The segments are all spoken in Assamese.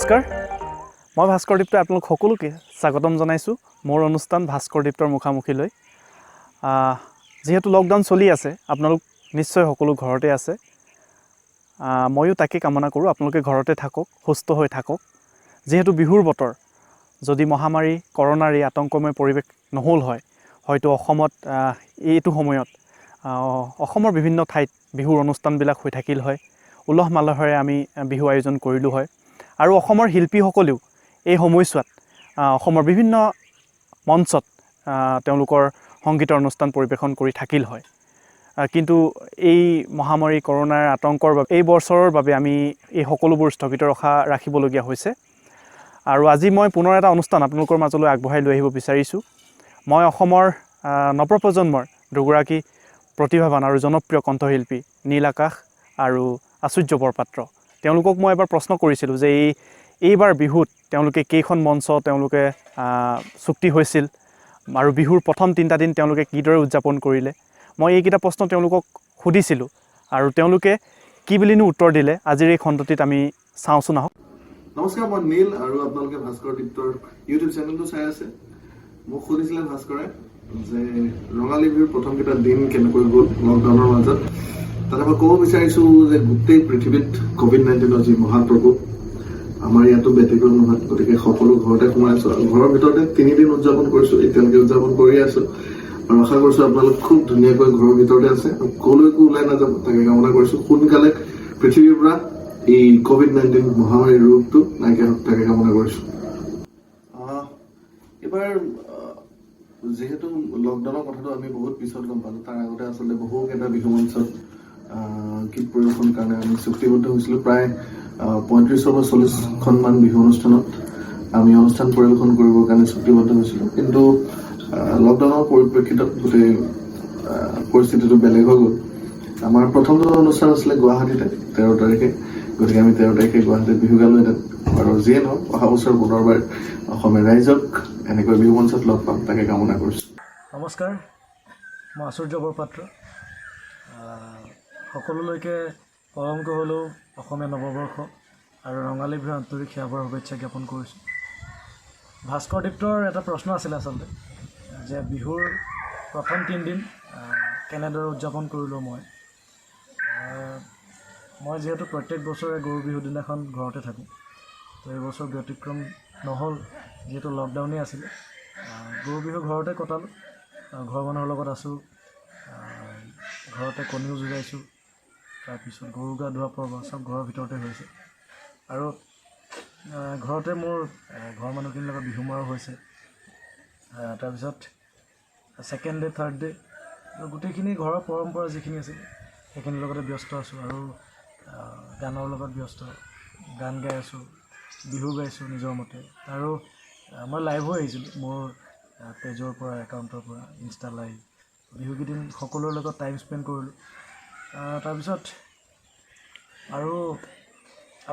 নমস্কাৰ মই ভাস্কৰ দীপ্ত আপোনালোক সকলোকে স্বাগতম জনাইছোঁ মোৰ অনুষ্ঠান ভাস্কৰ দীপ্তৰ মুখামুখিলৈ যেহেতু লকডাউন চলি আছে আপোনালোক নিশ্চয় সকলো ঘৰতে আছে ময়ো তাকে কামনা কৰোঁ আপোনালোকে ঘৰতে থাকক সুস্থ হৈ থাকক যেহেতু বিহুৰ বতৰ যদি মহামাৰী কৰোনাৰ এই আতংকময় পৰিৱেশ নহল হয় হয়তো অসমত এইটো সময়ত অসমৰ বিভিন্ন ঠাইত বিহুৰ অনুষ্ঠানবিলাক হৈ থাকিল হয় উলহ মালহেৰে আমি বিহু আয়োজন কৰিলোঁ হয় আৰু অসমৰ শিল্পীসকলেও এই সময়ছোৱাত অসমৰ বিভিন্ন মঞ্চত তেওঁলোকৰ সংগীতৰ অনুষ্ঠান পৰিৱেশন কৰি থাকিল হয় কিন্তু এই মহামাৰী কৰোনাৰ আতংকৰ বাবে এই বছৰৰ বাবে আমি এই সকলোবোৰ স্থগিত ৰাখিবলগীয়া হৈছে আৰু আজি মই পুনৰ এটা অনুষ্ঠান আপোনালোকৰ মাজলৈ আগবঢ়াই লৈ আহিব বিচাৰিছোঁ মই অসমৰ নৱপ্ৰজন্মৰ দুগৰাকী প্ৰতিভাৱান আৰু জনপ্ৰিয় কণ্ঠশিল্পী নীল আকাশ আৰু আচুৰ্য বৰপাত্ৰ তেওঁলোকক মই এবাৰ প্ৰশ্ন কৰিছিলোঁ যে এইবাৰ বিহুত তেওঁলোকে কেইখন মঞ্চ তেওঁলোকে চুক্তি হৈছিল আৰু বিহুৰ প্ৰথম 3টা দিন তেওঁলোকে কিদৰে উদযাপন কৰিলে মই এইকেইটা প্ৰশ্ন তেওঁলোকক সুধিছিলোঁ আৰু তেওঁলোকে কি বুলিনো উত্তৰ দিলে আজিৰ এই খণ্ডটিত আমি চাওঁচোন আহক নমস্কাৰ মই নীল আৰু আপোনালোকে ভাস্কৰ দীপ্তৰ ইউটিউব চেনেলটো চাই আছে মোক সুধিছিলে ভাস্কৰে যে ৰঙালী বিহুৰ প্ৰথম কেইটা দিন কেনেকৈ গ'ল লকডাউনৰ মাজত তাতে মই ক'ব বিচাৰিছোঁ যে গোটেই পৃথিৱীত COVID-19ৰ যি মহাপ্ৰকোপ আমাৰ ইয়াতো ব্যতিক্ৰম নহয় গতিকে সকলো ঘৰতে সোমাই আছোঁ আৰু ঘৰৰ ভিতৰতে 3 দিন উদযাপন কৰিছোঁ এতিয়ালৈকে উদযাপন কৰি আছোঁ আৰু আশা কৰিছোঁ আপোনালোক খুব ধুনীয়াকৈ ঘৰৰ ভিতৰতে আছে ক'লৈকো ওলাই নাযাব তাকে কামনা কৰিছোঁ সোনকালে পৃথিৱীৰ পৰা এই COVID-19 মহামাৰীৰ ৰোগটো নাইকিয়া হওক তাকে কামনা কৰিছোঁ এবাৰ যেহেতু লকডাউনৰ কথাটো আমি বহুত পিছত গম পালোঁ তাৰ আগতে আচলতে বহুকেইটা বিহু মঞ্চত গীত পৰিৱেশনৰ কাৰণে আমি চুক্তিবদ্ধ হৈছিলোঁ প্ৰায় 35-40খনমান বিহু অনুষ্ঠানত আমি অনুষ্ঠান পৰিৱেশন কৰিবৰ কাৰণে চুক্তিবদ্ধ হৈছিলোঁ কিন্তু লকডাউনৰ পৰিপ্ৰেক্ষিতত গোটেই পৰিস্থিতিটো বেলেগ হৈ গ'ল আমাৰ প্ৰথমটো অনুষ্ঠান আছিলে গুৱাহাটীতে 13 তাৰিখে গতিকে আমি 13 তাৰিখে গুৱাহাটীত বিহু গালোঁ এটা আৰু যিয়ে নহওক অহা বছৰ পুনৰবাৰ অসমীয়া ৰাইজক এনেকৈ বিহু মঞ্চত লগ পাম তাকে কামনা কৰিছোঁ নমস্কাৰ মই আচুৰ্য বৰপাত্ৰ সকলোলৈকে পৰমকৈ হ'লেও অসমীয়া নৱবৰ্ষ আৰু ৰঙালী বিহুৰ আন্তৰিক সেৱাৰ শুভেচ্ছা জ্ঞাপন কৰিছোঁ ভাস্কৰ দীপ্তৰ এটা প্ৰশ্ন আছিলে আচলতে যে বিহুৰ প্ৰথম 3 দিন কেনেদৰে উদযাপন কৰিলোঁ মই যিহেতু প্ৰত্যেক বছৰে গৰু বিহুৰ দিনাখন ঘৰতে থাকোঁ তো এইবছৰ ব্যতিক্ৰম নহ'ল যিহেতু লকডাউনেই আছিলে গৰু বিহু ঘৰতে কটালোঁ ঘৰৰ মানুহৰ লগত আছোঁ ঘৰতে কণীও যোগাইছোঁ তাৰপিছত গৰু গা ধোৱা পৰ্ব চব ঘৰৰ ভিতৰতে হৈছে আৰু ঘৰতে মোৰ ঘৰৰ মানুহখিনিৰ লগত বিহু মৰাও হৈছে তাৰপিছত ছেকেণ্ড ডে থাৰ্ড ডে গোটেইখিনি ঘৰৰ পৰম্পৰা যিখিনি আছিল সেইখিনিৰ লগতে ব্যস্ত আছোঁ আৰু গানৰ লগত ব্যস্ত গান গাই আছোঁ বিহু গাইছোঁ নিজৰ মতে আৰু মই লাইভ হৈ আহিছিলোঁ মোৰ পেজৰ পৰা একাউণ্টৰ পৰা ইনষ্টা লাইভ বিহুকেইদিন সকলোৰে লগত টাইম স্পেণ্ড কৰিলোঁ তাৰপিছত আৰু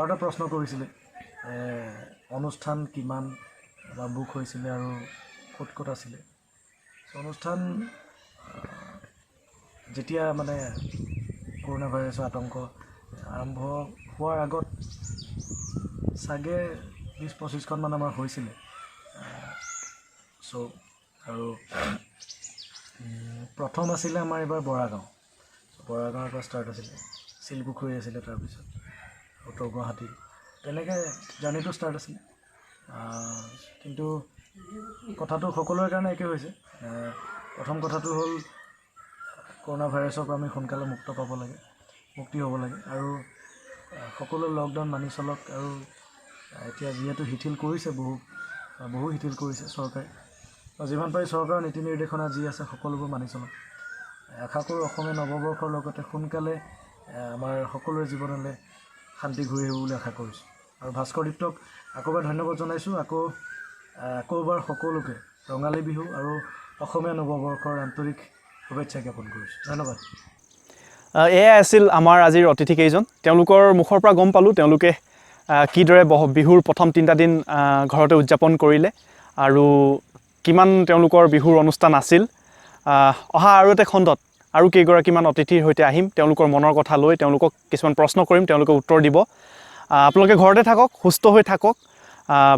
এটা প্ৰশ্ন কৰিছিলে অনুষ্ঠান কিমান বা বুক হৈছিলে আৰু ক'ত ক'ত আছিলে অনুষ্ঠান যেতিয়া মানে কৰোনা ভাইৰাছৰ আতংক আৰম্ভ হোৱাৰ আগত চাগে 20-25খনমান আমাৰ হৈছিলে চ' আৰু প্ৰথম আছিলে আমাৰ এইবাৰ বৰাগাঁৱৰ পৰা ষ্টাৰ্ট আছিলে শিলপুখুৰী আছিলে তাৰপিছত উত্তৰ গুৱাহাটী তেনেকৈ জাৰ্ণিটো ষ্টাৰ্ট আছিলে কিন্তু কথাটো সকলোৰে কাৰণে একে হৈছে প্ৰথম কথাটো হ'ল কৰোনা ভাইৰাছৰ পৰা আমি সোনকালে মুক্তি হ'ব লাগে আৰু সকলোৱে লকডাউন মানি চলক আৰু এতিয়া যিহেতু শিথিল কৰিছে বহু শিথিল কৰিছে চৰকাৰে যিমান পাৰি চৰকাৰৰ নীতি নিৰ্দেশনা যি আছে সকলোবোৰ মানি চলক আশা কৰোঁ অসমীয়া নৱবৰ্ষৰ লগতে সোনকালে আমাৰ সকলোৰে জীৱনলৈ শান্তি ঘূৰি আহিব বুলি আশা কৰিছোঁ আৰু ভাস্কৰ দীপ্তক আকৌবাৰ ধন্যবাদ জনাইছোঁ আকৌবাৰ সকলোকে ৰঙালী বিহু আৰু অসমীয়া নৱবৰ্ষৰ আন্তৰিক শুভেচ্ছা জ্ঞাপন কৰিছোঁ ধন্যবাদ এয়াই আছিল আমাৰ আজিৰ অতিথিকেইজন তেওঁলোকৰ মুখৰ পৰা গম পালোঁ তেওঁলোকে কিদৰে বিহুৰ প্ৰথম 3টা দিন ঘৰতে উদযাপন কৰিলে আৰু কিমান তেওঁলোকৰ বিহুৰ অনুষ্ঠান আছিল অহা আৰু এটা খণ্ডত আৰু কেইগৰাকীমান অতিথিৰ সৈতে আহিম তেওঁলোকৰ মনৰ কথা লৈ তেওঁলোকক কিছুমান প্ৰশ্ন কৰিম তেওঁলোকে উত্তৰ দিব আপোনালোকে ঘৰতে থাকক, সুস্থ হৈ থাকক,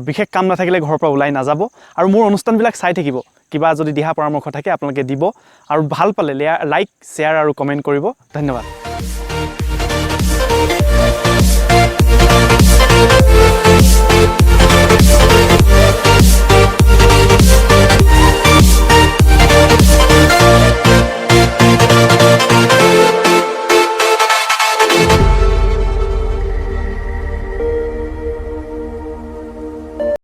বিশেষ কাম নাথাকিলে ঘৰৰ পৰা ওলাই নাযাব আৰু মোৰ অনুষ্ঠানবিলাক চাই থাকিব। কিবা যদি দিহা পৰামৰ্শ থাকে আপোনালোকে দিব আৰু ভাল পালে লাইক, শ্বেয়াৰ আৰু কমেণ্ট কৰিব। ধন্যবাদ।